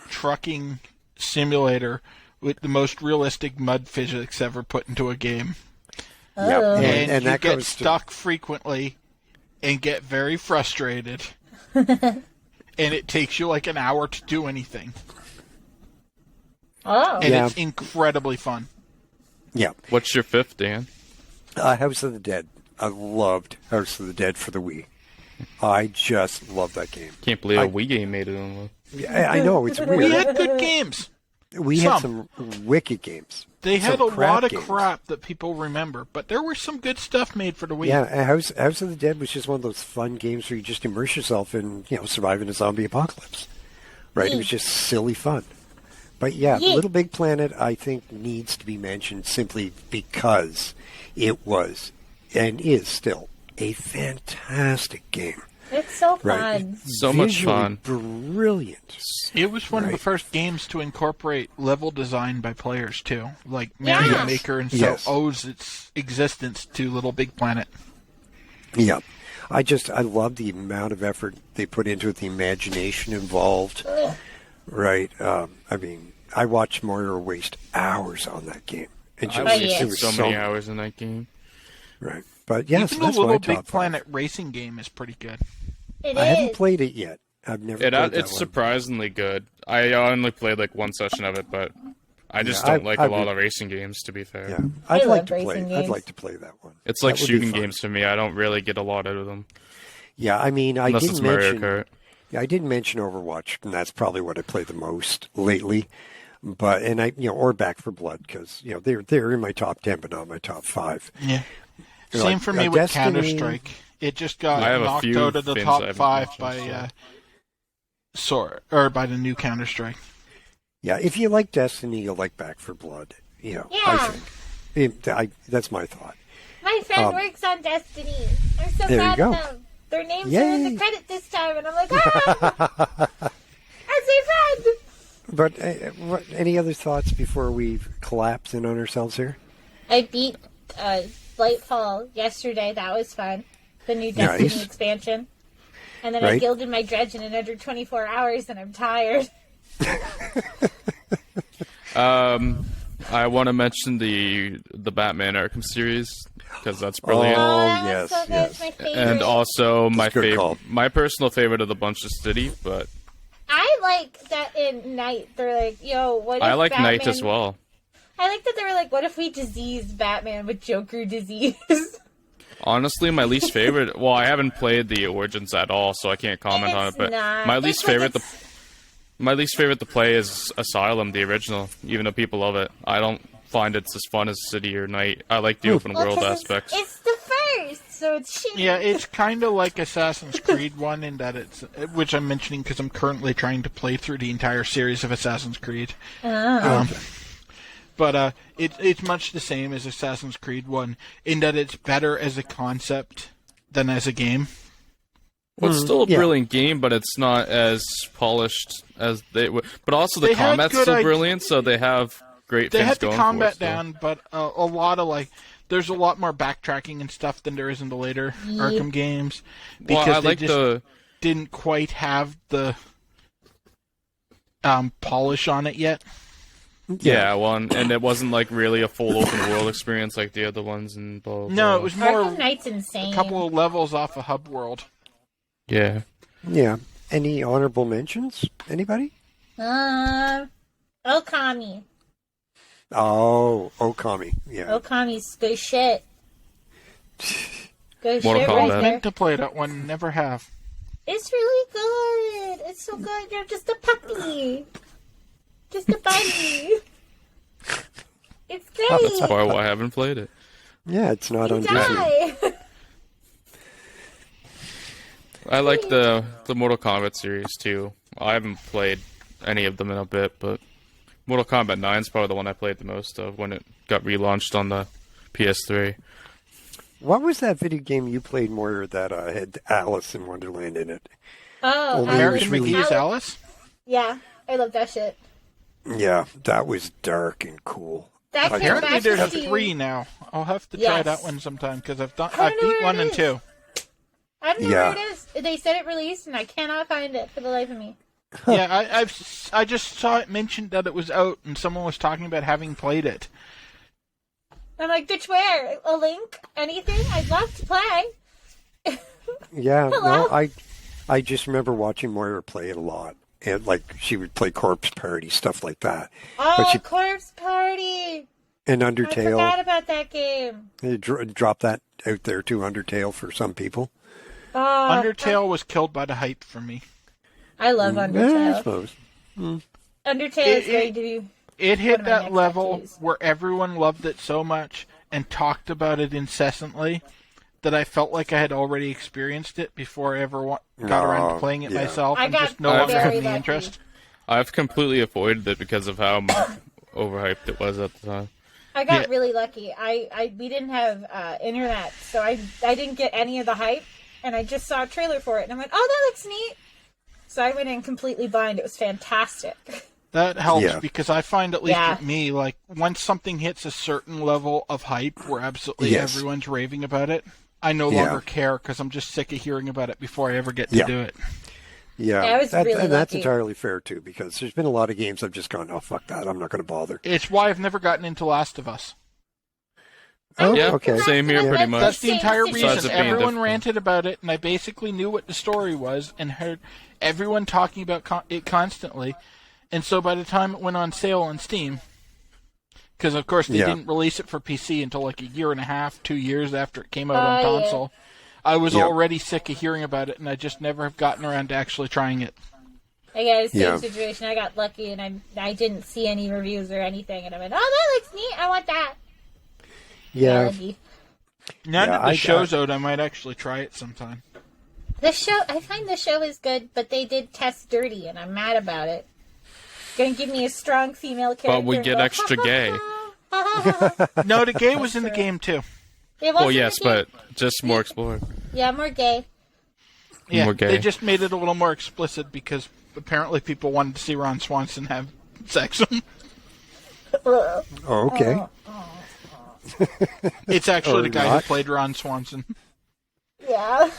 trucking simulator with the most realistic mud physics ever put into a game. Yeah. Oh. And, And you that get goes to stuck frequently and get very frustrated. And it takes you like an hour to do anything. Oh. And Yeah. it's incredibly fun. Yeah. what's your 5th, Dan? House of the Dead. I loved House of the Dead for the Wii. I just love that game. Can't believe a Wii game made it on. Yeah, I know, it's We weird. had good games. We had some wicked games. They had a Some crap lot of games. crap that people remember, but there was some good stuff made for the Wii. Yeah, House of the Dead was just one of those fun games where you just immerse yourself in, surviving a zombie apocalypse. Right? It was just silly fun. But yeah, Little Big Planet, I think, needs to be mentioned simply because it was and is still a fantastic game. It's so Right? fun. So much Visually fun. Brilliant. It was one of the Right. first games to incorporate level design by players too. Like Yeah. Mario Yes. Maker and so Yes. owes its existence to Little Big Planet. Yeah. I love the amount of effort they put into it, the imagination involved. Right. I watched Moira waste hours on that game. And I just, wasted it was so many hours in that game. Right. But yes, Even the that's my Little top Big five. Planet racing game is pretty good. It I haven't is. played it yet. I've never played that It's one. surprisingly good. I only played like one session of it, but I just Yeah, don't like I a lot would- of racing games, to be fair. Yeah, I'd love like to play. racing I'd games. like to play that one. It's like That would be shooting fun. games for me. I don't really get a lot out of them. Yeah, I mean, I Unless did it's Mario mention. Kart. Yeah, I did mention Overwatch, and that's probably what I play the most lately. But or Back for Blood because they're in my top 10, but not my top 5. Yeah. You know, Same like, for me with Destiny- Counter Strike. It just got I have a knocked few out of the things I top haven't 5 mentioned, by by the new Counter Strike. Yeah, if you like Destiny, you'll like Back for Blood. I Yeah. think. That's my thought. My friend works on Destiny. I'm so There you proud go. of them. Their names are in Yay. the credit this time, and I'm like, ah! That's my friend! But any other thoughts before we collapse in on ourselves here? I beat Lightfall yesterday. That was fun. The new Destiny Nice. expansion. And then I Right. gilded my dredge in under 24 hours, and I'm tired. I want to mention the Batman Arkham series because that's brilliant. Oh, that yes, was so good. yes. It's my favorite. And also my good call. favorite, my personal favorite of the bunch is City, but I like that in Night. They're like, yo, what if I like Batman... Night as well. I like that they were like, what if we diseased Batman with Joker disease? Honestly, my least favorite. Well, I haven't played the Origins at all, so I can't comment on it. It's But not. my That's least like favorite, my least favorite to play is Asylum, the original. Even though people love it, I don't find it's as fun as City or Night. I like the open world 'cause aspects. It's the first, so it's shitty. Yeah, it's kind of like Assassin's Creed 1 in that which I'm mentioning because I'm currently trying to play through the entire series of Assassin's Creed. But it's much the same as Assassin's Creed 1 in that it's better as a concept than as a game. Well, it's still a yeah. brilliant game, but it's not as polished as they would. But also the They had combat's good still ide- brilliant, so they have great They things had the going combat for it. down, but a lot of there's a lot more backtracking and stuff than there is in the later Arkham games Well, because I they like just didn't quite have the polish on it yet. Yeah, and it wasn't like really a full open world experience like the other ones and blah, blah, No, blah. it was more Arkham Knight's insane. a couple of levels off a hub world. Yeah. Yeah. Any honorable mentions? Anybody? Okami. Oh, Okami. Yeah. Okami's good shit. Good Mortal shit Kombat. right there. Meant to play that one, never have. It's really good. It's so good. You're just a puppy. Just a bunny. It's great. That's part why I haven't played it. Yeah, it's not on Disney. Die. I like the Mortal Kombat series too. I haven't played any of them in a bit, but Mortal Kombat 9 is probably the one I played the most of when it got relaunched on the PS3. What was that video game you played more that had Alice in Wonderland in it? Oh, Only American really- McGee's Alice? Yeah, I love that shit. Yeah, that was dark and cool. That came Apparently back there's to 3 now. I'll have to try Yes. that one sometime because I've I don't know beat where 1 it and is. 2. I don't know Yeah. where it is. They said it released, and I cannot find it for the life of me. Yeah, I just saw it mentioned that it was out and someone was talking about having played it. I'm like, bitch, where? A link? Anything? I'd love to play. Yeah, Hello? no, I just remember watching Moira play it a lot. And like she would play Corpse Party, stuff like that. Oh, she- Corpse Party! And I forgot Undertale, about that game. drop that out there too, Undertale for some people. Undertale was killed by the hype for me. I love I Undertale. suppose. Undertale is going to be. It One hit of my that next level activities. where everyone loved it so much and talked about it incessantly that I felt like I had already experienced it before I ever got around to playing it yeah. myself, I and got just no longer very had any lucky. interest. I've completely avoided it because of how overhyped it was at the time. I got Yeah. really lucky. We didn't have internet, so I didn't get any of the hype, and I just saw a trailer for it, and I went, "Oh, that looks neat." So I went in completely blind. It was fantastic. That helps Yeah. because I find, at least Yeah. with me, like once something hits a certain level of hype where absolutely Yes. everyone's raving about it, I no Yeah. longer care because I'm just sick of hearing about it before I ever get to Yeah. do it. Yeah, I was really and that's lucky. entirely fair too, because there's been a lot of games I've just gone, oh fuck that, I'm not going to bother. It's why I've never gotten into Last of Us. Oh, Yeah, okay. same here pretty much. That's the entire Besides reason. it being Everyone difficult. ranted about it, and I basically knew what the story was and heard everyone talking about it constantly. And so by the time it went on sale on Steam, because of course they Yeah. didn't release it for PC until like a year and a half, 2 years after it came out on Oh, yeah. console, I was Yeah. already sick of hearing about it, and I just never have gotten around to actually trying it. I got the same Yeah. situation. I got lucky, and I didn't see any reviews or anything, and I went, "Oh, that looks neat. I want that." Yeah, Lucky. Now Yeah, that the I- show's out, I might actually try it sometime. The show, I find the show is good, but they did test dirty, and I'm mad about it. Gonna give me a strong female character. But we and get go, extra gay. No, the gay was in the game too. It Well, wasn't yes, a game. but just more explored. Yeah, more gay. Yeah, More gay. they just made it a little more explicit because apparently people wanted to see Ron Swanson have sex. oh, okay. It's actually Or the guy not. who played Ron Swanson. Yeah.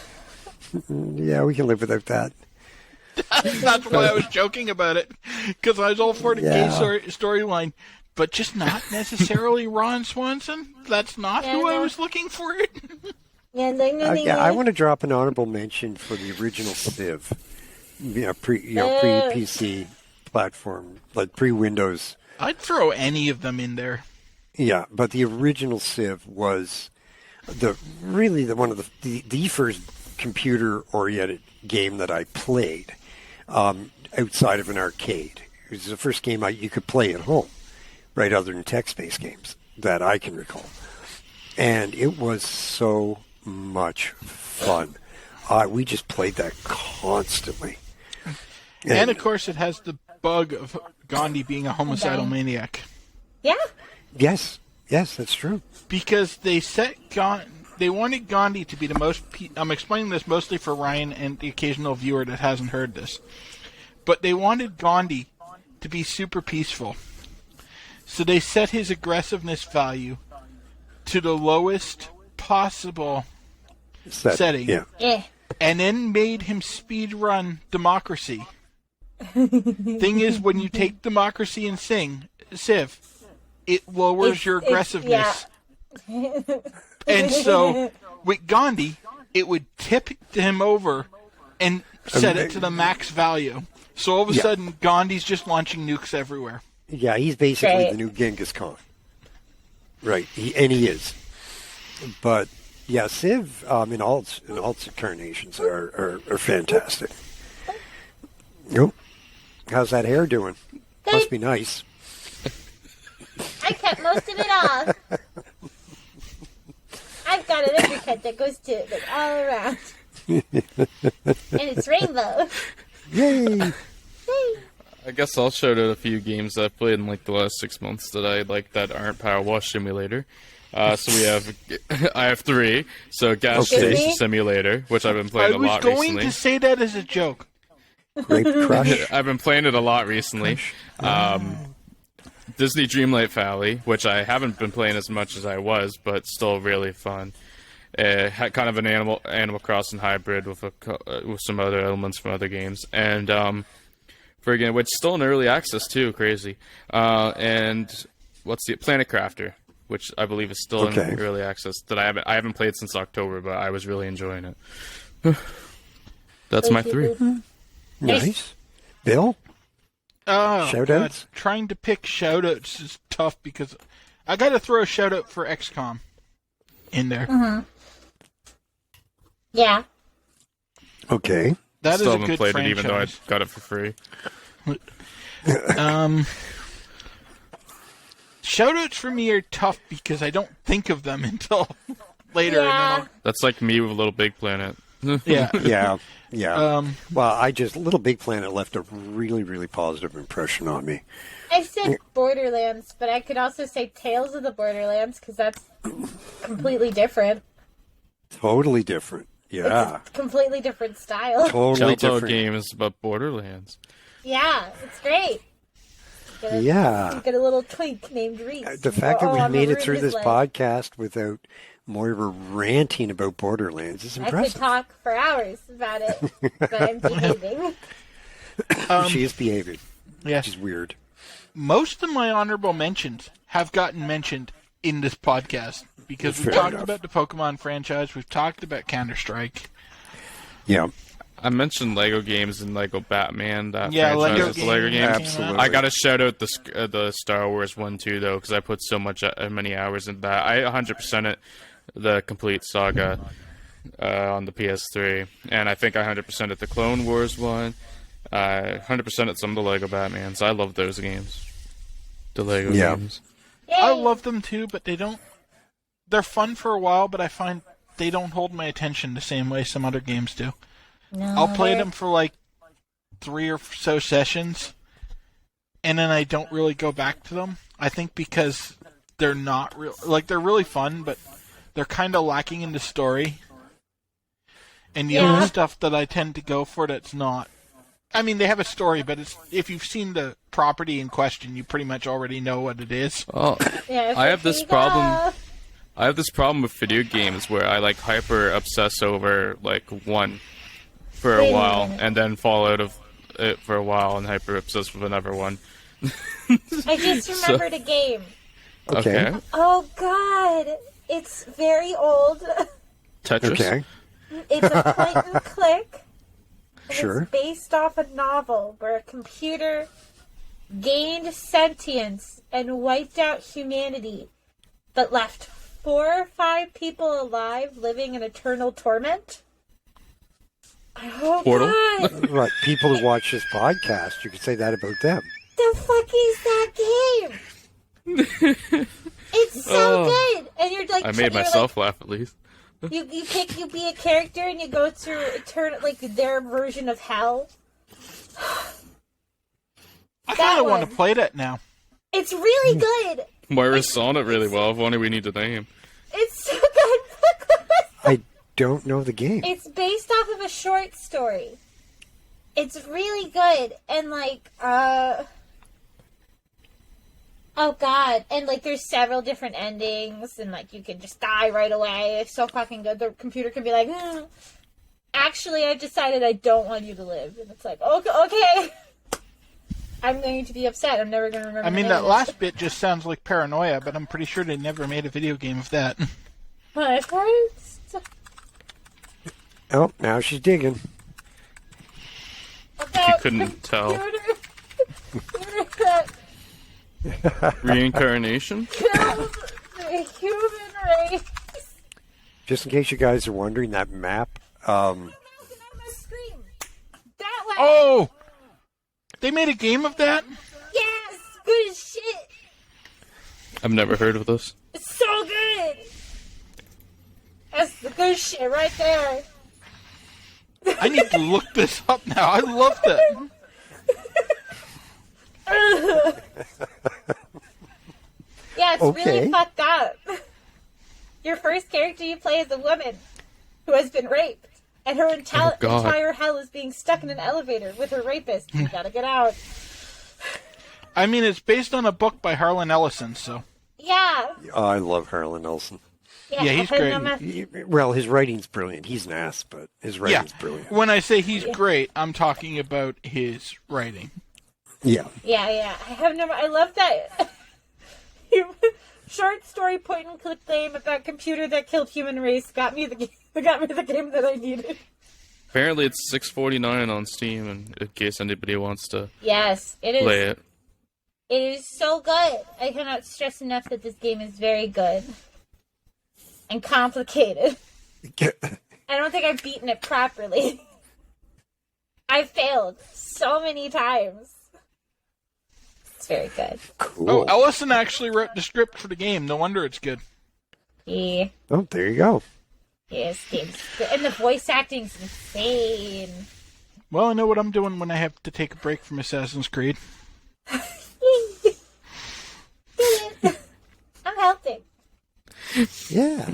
Yeah, we can live without that. That's why I was joking about it, because I was all for the gay Yeah. storyline, but just not necessarily Ron Swanson. That's not Yeah, who I no. was looking for. Yeah, Yeah, I want to drop an honorable mention for the original Civ. Pre PC platform, like pre-Windows. I'd throw any of them in there. Yeah, but the original Civ was the one of the first computer-oriented game that I played outside of an arcade. It was the first game you could play at home, right, other than text-based games that I can recall. And it was so much fun. We just played that constantly. And of course, it has the bug of Gandhi being a homicidal maniac. Yeah. Yes, that's true. Because they they wanted Gandhi to be the most. I'm explaining this mostly for Ryan and the occasional viewer that hasn't heard this, but they wanted Gandhi to be super peaceful. So they set his aggressiveness value to the lowest possible setting, Yeah. Eh. and then made him speed run democracy. Thing is, when you take democracy and Civ, it lowers your aggressiveness. And so, with Gandhi, it would tip him over and set it to the max value. So all of a Yeah. sudden, Gandhi's just launching nukes everywhere. Yeah, he's basically Right. the new Genghis Khan. Right, he is. But yeah, Civ in all its incarnations are fantastic. Nope. How's that hair doing? Must be nice. I cut most of it off. I've got an uppercut that goes to like all around. And it's rainbow. Yay! I guess I'll shout out a few games that I've played in like the last 6 months that I like that aren't Power Wash Simulator. So I have 3. So Gas Okay. Station Simulator, which I've been I playing a was lot going recently. to say that as a joke. Grape Crush. I've been playing it a lot recently. Disney Dreamlight Valley, which I haven't been playing as much as I was, but still really fun. Had kind of an Animal Crossing hybrid with some other elements from other games, and which is still in early access too, crazy. And what's the Planet Crafter, which I believe is still Okay. in early access that I haven't played since October, but I was really enjoying it. That's my 3. Nice. Bill? Oh, Shoutouts? God. Trying to pick shoutouts is tough because I got to throw a shoutout for XCOM in there. Yeah. Okay. That is Still a haven't good played franchise. it, even though I got it for free. Shoutouts for me are tough because I don't think of them until later. Yeah. And That's like me with Little Big Planet. then yeah. Yeah. Well, Little Big Planet left a really, really positive impression on me. I said Borderlands, but I could also say Tales of the Borderlands because that's completely different. Totally different. Yeah. It's a completely different style. Totally Telltale different. games about Borderlands. Yeah, it's great. Yeah. Get a little twink named Reese. The fact that we I'm made gonna it through ruin this his life. podcast without Moira ranting about Borderlands is I could impressive. talk for hours about it, but I'm behaving. She is behaving, Yeah. which is weird. Most of my honorable mentions have gotten mentioned in this podcast because we've Fair talked enough. about the Pokemon franchise, we've talked about Counter-Strike. Yeah. I mentioned Lego games and Lego Batman. That Yeah, franchise Lego is the Lego games. games. Absolutely. I gotta shout out the Star Wars one too, though, because I put so many hours into that. I 100% it the complete saga on the PS3, and I think I 100% it the Clone Wars one. 100% it some of the Lego Batmans. I love those games. The Lego Yeah. games. Yay! I love them too, but they don't. They're fun for a while, but I find they don't hold my attention the same way some other games do. No, I'll play they're- them for like 3 or so sessions, and then I don't really go back to them. I think because they're not real, like they're really fun, but they're kind of lacking in the story. And the Yeah. other stuff that I tend to go for that's not. I mean, they have a story, but it's if you've seen the property in question, you pretty much already know what it is. Oh, Yeah, I have this here you problem. go. I have this problem with video games where I like hyper obsess over like one for a Wait a while, minute. and then fall out of it for a while and hyper obsess with another one. I just remembered a game. Okay. Oh God, it's very old. Tetris. Okay. It's a point and click. And Sure. It's based off a novel where a computer gained sentience and wiped out humanity, but left 4 or 5 people alive living in eternal torment. Oh Portal? God, Right. People who watch this podcast, you could say that about them. the fuck is that game? It's so good, and you're like I made you're myself laugh at least. Like, you be a character and you go through eternal, like their version of hell. I That kind of want one. to play that now. It's really good. Moira's selling it really well. If only we need a name. It's so good. I don't know the game. It's based off of a short story. It's really good, and like, oh God, and like, there's several different endings, and like, you can just die right away. It's so fucking good. The computer can be like, actually, I decided I don't want you to live, and it's like, okay. I'm going to be upset. I'm never going to remember. I mean, the name that of it. last bit just sounds like paranoia, but I'm pretty sure they never made a video game of that. My first. Oh, now she's digging. You couldn't tell. Reincarnation. Killed the human race. Just in case you guys are wondering, that map. Scream. That one. Oh! They made a game of that? Yes, good as shit. I've never heard of this. It's so good. That's the good shit right there. I need to look this up now. I loved it. Yeah, it's Okay. really fucked up. Your first character you play is a woman who has been raped, and her God. entire hell is being stuck in an elevator with her rapist. You gotta get out. I mean, it's based on a book by Harlan Ellison, so. Yeah. Oh, I love Harlan Ellison. Yeah, he's and great. no matter- Well, his writing's brilliant. He's an ass, but his Yeah. writing's brilliant. When I say he's great, I'm talking about his writing. Yeah. Yeah. I love that. Short story point and click game about computer that killed human race got me the game that I needed. Apparently, it's $6.49 on Steam, and in case anybody wants to Yes, it is. play it. It is so good. I cannot stress enough that this game is very good and complicated. I don't think I've beaten it properly. I failed so many times. It's very good. Cool. Oh, Ellison actually wrote the script for the game. No wonder it's good. Yeah. Oh, there you go. Yes, game's good. And the voice acting's insane. Well, I know what I'm doing when I have to take a break from Assassin's Creed. I'm helping. Yeah.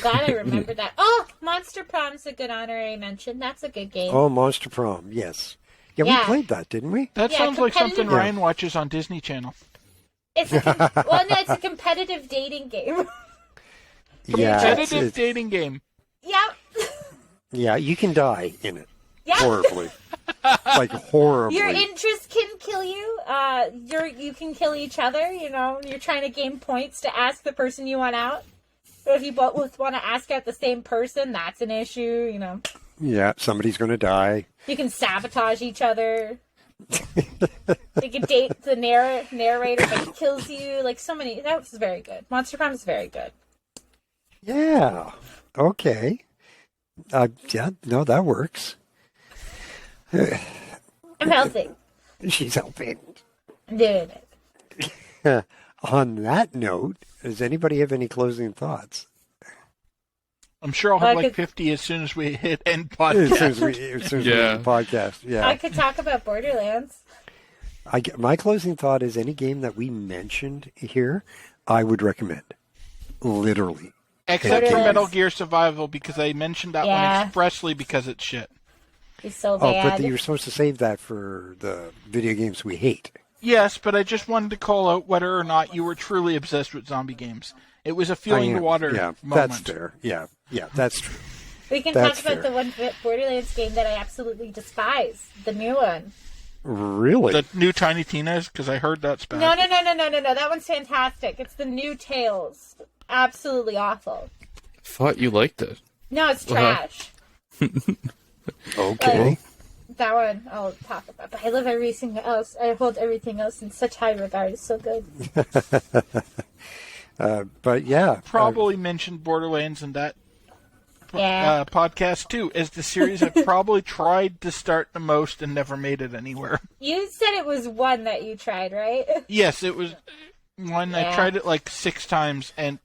Glad I remembered that. Oh, Monster Prom's a good honorary mention. That's a good game. Oh, Monster Prom. Yes. Yeah, Yeah. we played that, didn't we? That Yeah, sounds like something competitive- Ryan watches on Disney Channel. It's it's a competitive dating game. Yeah. Competitive dating game. Yep. Yeah, you can die in it. Yep. Horribly. Like, horribly. Your interests can kill you. You can kill each other. You know, you're trying to gain points to ask the person you want out. But if you both want to ask out the same person, that's an issue. You know, Yeah, somebody's going to die. you can sabotage each other. You can date the narrator, but he kills you. Like so many. That was very good. Monster Prom is very good. Yeah. Okay. Yeah, no, that works. I'm helping. She's helping. I'm doing it. On that note, does anybody have any closing thoughts? I'm sure I'll Well, have I like could- 50 as soon as we hit end As podcast. soon as we end the podcast. Yeah. I could talk about Borderlands. My closing thought is any game that we mentioned here, I would recommend. Literally. Except for Borderlands. Metal Gear Survival, because I mentioned that Yeah. one expressly because it's shit. He's so Oh, bad. but you're supposed to save that for the video games we hate. Yes, but I just wanted to call out whether or not you were truly obsessed with zombie games. It was a I feeling the am. water Yeah, moment. that's fair. Yeah, that's true. We can That's talk about fair. the one Borderlands game that I absolutely despise. The new one. Really? The new Tiny Tina's, because I heard that's bad. No. That one's fantastic. It's the new Tales. Absolutely awful. Thought you liked it. No, it's trash. Okay. That one I'll talk about. But I love everything else. I hold everything else in such high regard. It's so good. But yeah. Probably mentioned Borderlands in that Yeah. podcast too, as the series I've probably tried to start the most and never made it anywhere. You said it was one that you tried, right? Yes, it was one. I Yeah. tried it like 6 times and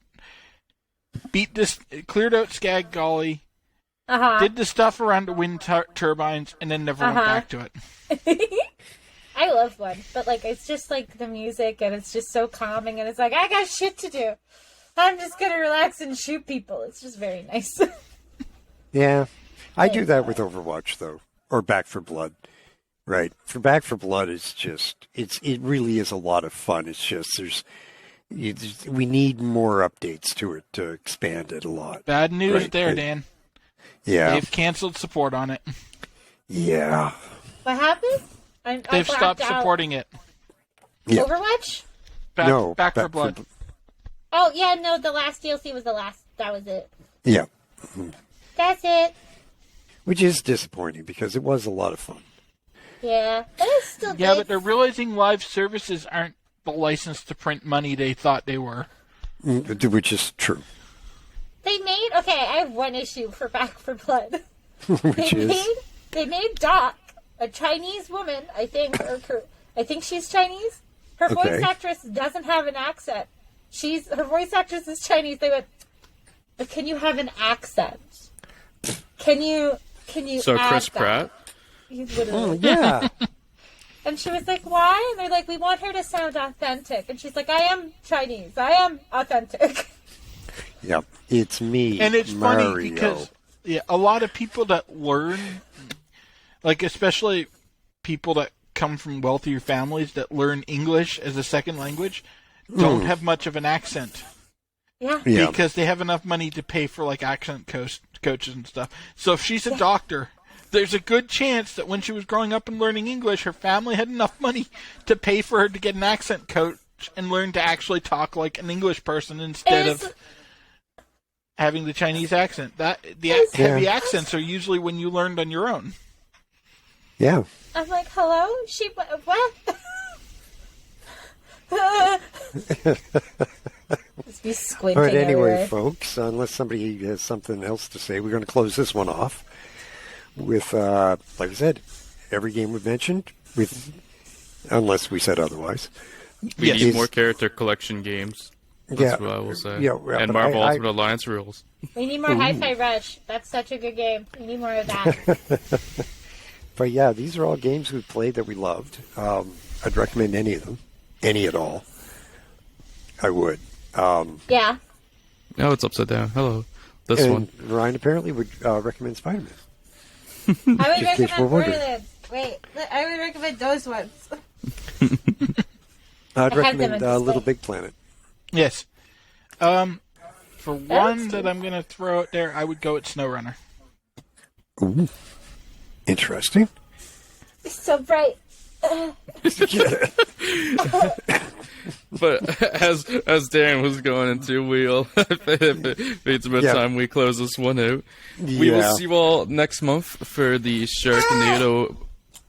cleared out Skag Golly, Uh-huh. did the stuff around the wind turbines, and then never went Uh-huh. back to it. I love one, but like it's just like the music and it's just so calming and it's like I got shit to do. I'm just gonna relax and shoot people. It's just very nice. Yeah. I do that with Overwatch, though. Or Back for Blood. Right. For Back for Blood, it's just, it really is a lot of fun. It's just, we need more updates to it to expand it a lot. Bad news Right. there, Dan. Yeah. They've canceled support on it. Yeah. What happened? I They've blacked stopped out. supporting it. Yeah. Overwatch? Back for Blood. Oh yeah, no, the last DLC was the last. That was it. Yeah. That's it. Which is disappointing because it was a lot of fun. Yeah, but it's still good. Yeah, but they're realizing live services aren't the license to print money they thought they were. Which is true. They made I have one issue for Back for Blood. Which is. They made Doc, a Chinese woman, I think, I think she's Chinese. Her voice Okay. actress doesn't have an accent. Her voice actress is Chinese. They went, but can you have an accent? Can you So add Chris that? Pratt? He's literally. Yeah. And she was like, why? And they're like, we want her to sound authentic. And she's like, I am Chinese. I am authentic. Yep. It's me. And it's Mario. funny because a lot of people that learn, like especially people that come from wealthier families that learn English as a second language, don't have much of an accent. Yeah. Yeah. Because they have enough money to pay for like accent coaches and stuff. So if she's a doctor, there's a good chance that when she was growing up and learning English, her family had enough money to pay for her to get an accent coach and learn to actually talk like an English person instead of having the Chinese accent. Heavy accents are usually when you learned on your own. Yeah. I'm like, hello? She, what? Just be squinting All right, anyway, everywhere. folks, unless somebody has something else to say, we're going to close this one off. with, like I said, every game we've mentioned, unless we said otherwise. We Yes. need more character collection games. That's what I will say. Yeah, and but Marvel I- Ultimate Alliance rules. We need more Hi-Fi Rush. That's such a good game. We need more of that. But yeah, these are all games we've played that we loved. I'd recommend any of them, any at all. I would. Yeah. Oh, it's upside down. Hello. This And one. Ryan apparently would recommend Spider-Man. I would Just in case recommend we're wondering. Borderlands. Wait, I would recommend those ones. I'd I had them recommend on display. Little Big Planet. Yes. For one cute. that I'm going to throw out there, I would go at SnowRunner. Ooh, interesting. It's so bright. But as Darren was going into, it's about Yeah. time we close this one out. We will Yeah. see you all next month for the Sharknado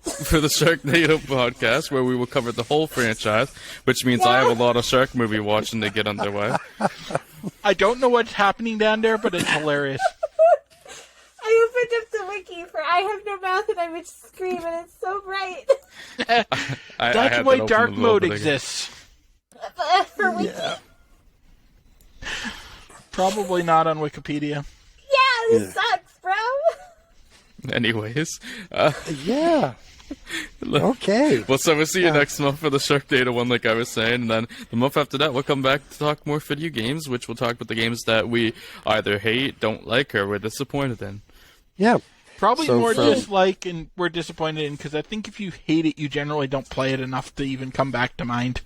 podcast, where we will cover the whole franchise, which means I have a lot of shark movie watching to get underway. I don't know what's happening down there, but it's hilarious. I opened up the wiki for I Have No Mouth and I would scream and it's so bright. I That's had why that open dark a little mode bit ago. exists. For wiki. Probably not on Wikipedia. Yeah, this sucks, bro. Anyways, Yeah. Okay. well, so we'll see you next month for the Sharknado one, like I was saying, and then the month after that, we'll come back to talk more video games, which we'll talk about the games that we either hate, don't like, or we're disappointed in. Yeah. Probably So more from- dislike and we're disappointed in, because I think if you hate it, you generally don't play it enough to even come back to mind.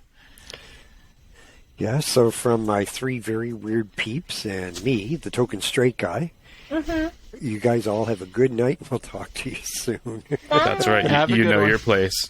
Yeah, so from my three very weird peeps and me, the token straight guy, you guys all have a good night. We'll talk to you soon. That's right, Have a you good know one. your place.